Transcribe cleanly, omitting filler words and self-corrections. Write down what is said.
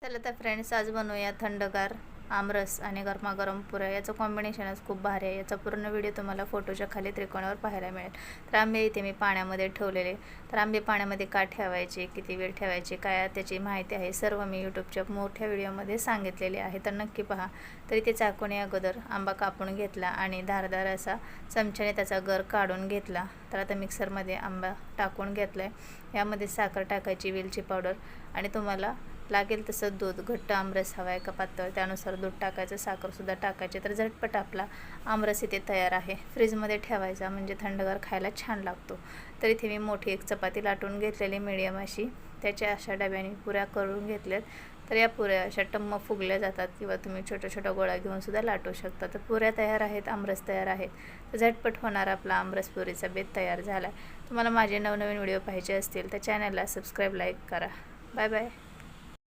चला तर फ्रेंड्स, आज बनवूया थंडगार आमरस आणि गरमागरम पुऱ्या। याचं कॉम्बिनेशनच खूप भारी आहे। याचा पूर्ण व्हिडिओ तुम्हाला फोटोच्या खाली त्रिकोणावर पाहायला मिळेल। तर आंबे इथे मी पाण्यामध्ये ठेवलेले। तर आंबे पाण्यामध्ये का ठेवायचे, किती वेळ ठेवायचे, काय त्याची माहिती आहे सर्व मी यूट्यूबच्या मोठ्या व्हिडिओमध्ये सांगितलेले आहे, तर नक्की पहा। तर इथे चाकूने अगोदर आंबा कापून घेतला आणि धारदार असा चमच्याने त्याचा गर काढून घेतला। तर आता मिक्सरमध्ये आंबा टाकून घेतलाय। यामध्ये साखर टाकायची, वेलची पावडर आणि तुम्हाला लागेल तसं दूध, घट्ट आमरस हवा आहे का पातळ त्यानुसार दूध टाकायचं, साखरसुद्धा टाकायची। तर झटपट आपला आमरस इथे तयार आहे। फ्रीजमध्ये ठेवायचा म्हणजे थंडगार खायला छान लागतो। तर इथे मी मोठी एक चपाती लाटून घेतलेली मीडियम अशी, त्याच्या अशा डब्याने पुऱ्या करून घेतल्यात। तर या पुऱ्या अशा टम्म फुगल्या जातात किंवा तुम्ही छोट्या छोट्या गोळा घेऊन सुद्धा लाटू शकता। तर पुऱ्या तयार आहेत, आमरस तयार आहे। तर झटपट होणार आपला आमरस पुरीचा बेत तयार झाला आहे। तुम्हाला माझे नवनवीन व्हिडिओ पाहिजे असतील तर चॅनलला सबस्क्राईब, लाईक करा। Bye bye.